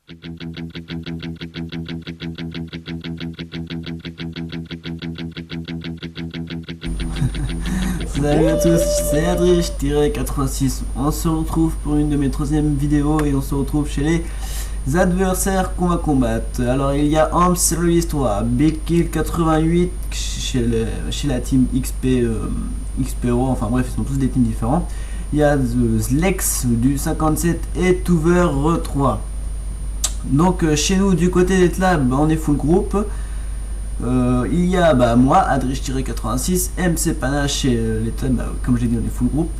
Salut à tous, c'est Adrich-86. On se retrouve pour une de mes troisièmes vidéos et on se retrouve chez les adversaires qu'on va combattre. Alors il y a Amps Service 3, Big Kill 88 chez la team XPO, enfin bref, ils sont tous des teams différents. Il y a The Lex du 57 et Touver 3. Donc chez nous du côté des Tlab, on est full groupe. Il y a moi, Adrich-86, MC Panache et les Tlab, comme j'ai dit, on est full groupe.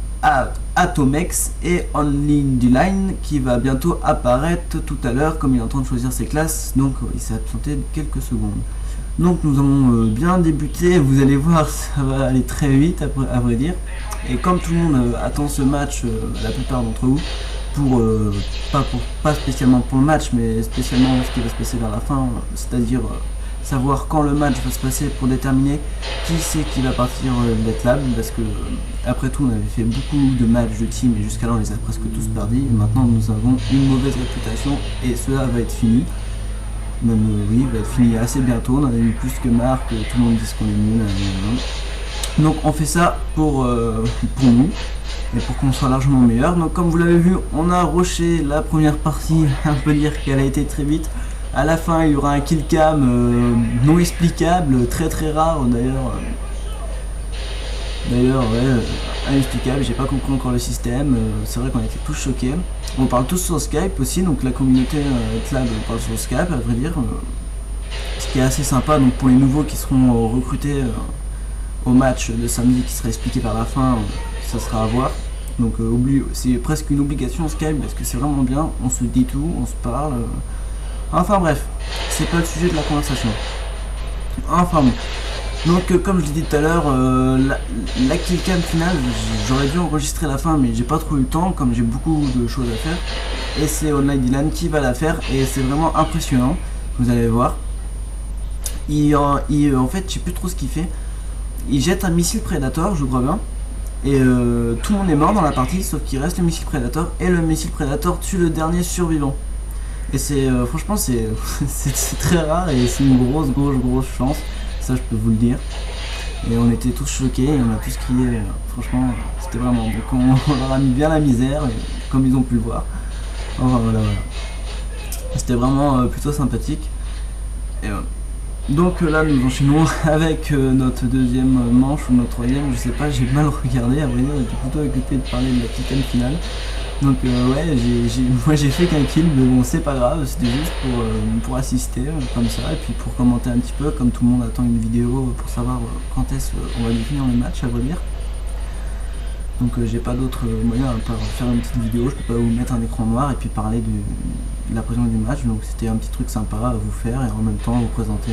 Atomex et Only D-Line qui va bientôt apparaître tout à l'heure, comme il est en train de choisir ses classes, donc il s'est absenté quelques secondes. Donc nous allons bien débuter, vous allez voir, ça va aller très vite à vrai dire. Et comme tout le monde attend ce match, la plupart d'entre vous, pas spécialement pour le match, mais spécialement ce qui va se passer vers la fin, c'est-à-dire savoir quand le match va se passer pour déterminer qui c'est qui va partir de Lab, parce que après tout on avait fait beaucoup de matchs de team et jusqu'à là on les a presque tous perdus. Maintenant nous avons une mauvaise réputation et cela va être fini. Même oui, va être fini assez bientôt, on en a eu plus que marre que tout le monde dise qu'on est nul. Donc on fait ça pour nous et pour qu'on soit largement meilleur. Donc comme vous l'avez vu, on a rushé la première partie, on peut dire qu'elle a été très vite. À la fin il y aura un kill cam non explicable, très rare d'ailleurs. Ouais, inexplicable, j'ai pas compris encore le système, c'est vrai qu'on était tous choqués. On parle tous sur Skype aussi, donc la communauté Tlab parle sur Skype à vrai dire. Ce qui est assez sympa, donc pour les nouveaux qui seront recrutés au match de samedi qui sera expliqué par la fin, ça sera à voir. Donc c'est presque une obligation Skype parce que c'est vraiment bien, on se dit tout, on se parle. Enfin bref, c'est pas le sujet de la conversation. Enfin bon. Donc comme je l'ai dit tout à l'heure, la killcam finale, j'aurais dû enregistrer la fin mais j'ai pas trop eu le temps comme j'ai beaucoup de choses à faire. Et c'est Online Dylan qui va la faire et c'est vraiment impressionnant, vous allez voir. En fait, je sais plus trop ce qu'il fait. Il jette un missile Predator, je crois bien. Et tout le monde est mort dans la partie sauf qu'il reste le missile Predator et le missile Predator tue le dernier survivant. Et c'est franchement c'est très rare et c'est une grosse chance, ça je peux vous le dire. Et on était tous choqués et on a tous crié, franchement c'était vraiment, donc on leur a mis bien la misère et, comme ils ont pu le voir. Enfin voilà. C'était vraiment plutôt sympathique. Et donc là nous enchaînons avec notre deuxième manche ou notre troisième, je sais pas, j'ai mal regardé à vrai dire, j'étais plutôt occupé de parler de la killcam finale. Donc ouais, moi j'ai fait qu'un kill, mais bon c'est pas grave, c'était juste pour assister comme ça, et puis pour commenter un petit peu, comme tout le monde attend une vidéo pour savoir quand est-ce qu'on va définir le match à vrai dire. Donc j'ai pas d'autre moyen à part faire une petite vidéo, je peux pas vous mettre un écran noir et puis parler de la présentation du match, donc c'était un petit truc sympa à vous faire et en même temps vous présenter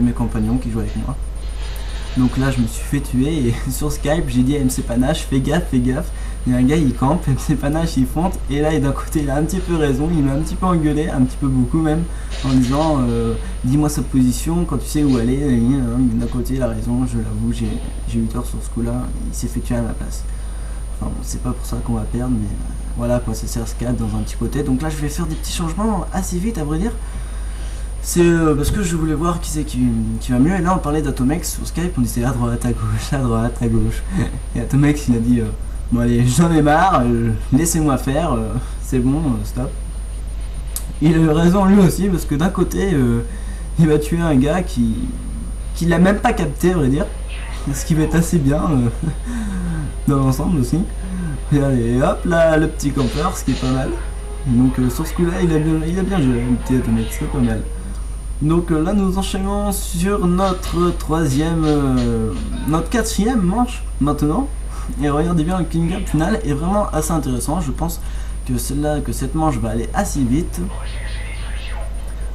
mes compagnons qui jouent avec moi. Donc là je me suis fait tuer et sur Skype j'ai dit à MC Panache fais gaffe, il y a un gars il campe, MC Panache il fonte et là d'un côté il a un petit peu raison, il m'a un petit peu engueulé, un petit peu beaucoup même, en disant dis-moi sa position quand tu sais où aller, d'un côté il a raison, je l'avoue j'ai eu tort sur ce coup là, il s'est fait tuer à ma place. Enfin bon, c'est pas pour ça qu'on va perdre mais voilà quoi, ça sert 4 dans un petit côté. Donc là je vais faire des petits changements assez vite à vrai dire. C'est parce que je voulais voir qui c'est qui va mieux. Et là on parlait d'Atomex sur Skype, on disait à droite, à gauche. Et Atomex il a dit bon allez j'en ai marre, laissez-moi faire, c'est bon, stop. Il a eu raison lui aussi parce que d'un côté il va tuer un gars qui l'a même pas capté à vrai dire. Ce qui va être assez bien dans l'ensemble aussi. Et allez hop là le petit campeur, ce qui est pas mal. Donc sur ce coup là il a bien joué le petit Atomex, c'est pas mal. Donc là nous enchaînons sur notre quatrième manche maintenant. Et regardez bien, le killing gap final est vraiment assez intéressant. Je pense que cette manche va aller assez vite.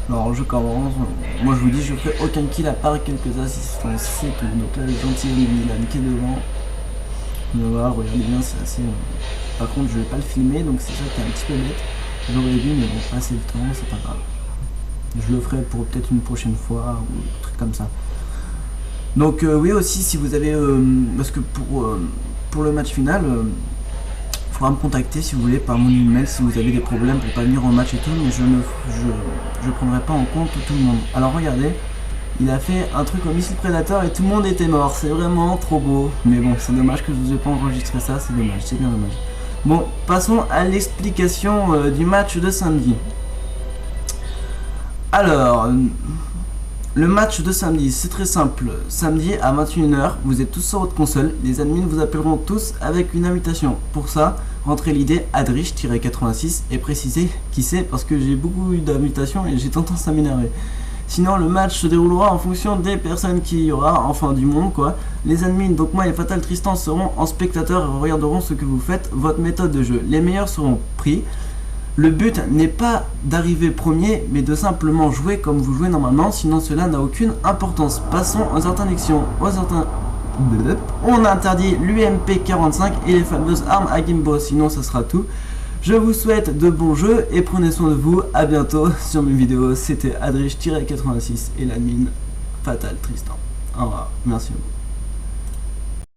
Alors je commence, moi je vous dis je ferai aucun kill à part quelques assistances, c'est tout. Donc là le gentil Milan qui est devant. Voilà, regardez bien, c'est assez... Par contre je vais pas le filmer donc c'est ça qui est un petit peu bête. J'aurais dû mais bon, passer le temps, c'est pas grave. Je le ferai pour peut-être une prochaine fois ou un truc comme ça. Donc oui aussi si vous avez parce que pour le match final pourra me contacter si vous voulez par mon email si vous avez des problèmes pour pas venir au match et tout, mais je prendrai pas en compte tout le monde. Alors regardez, il a fait un truc au missile prédateur et tout le monde était mort, c'est vraiment trop beau. Mais bon, c'est dommage que je vous ai pas enregistré ça, c'est dommage, c'est bien dommage. Bon, passons à l'explication du match de samedi. Alors, le match de samedi, c'est très simple. Samedi à 21h, vous êtes tous sur votre console. Les admins vous appelleront tous avec une invitation. Pour ça, rentrez l'idée Adrich-86 et précisez qui c'est parce que j'ai beaucoup eu d'invitations et j'ai tendance à m'énerver. Sinon, le match se déroulera en fonction des personnes qu'il y aura, enfin du monde quoi. Les admins, donc moi et Fatal Tristan, seront en spectateurs et regarderont ce que vous faites, votre méthode de jeu. Les meilleurs seront pris. Le but n'est pas d'arriver premier, mais de simplement jouer comme vous jouez normalement, sinon cela n'a aucune importance. Passons aux interdictions. On interdit l'UMP 45 et les fameuses armes à Gimbo, sinon ça sera tout. Je vous souhaite de bons jeux et prenez soin de vous. À bientôt sur mes vidéos. C'était Adrich-86 et l'admin Fatal Tristan. Au revoir. Merci.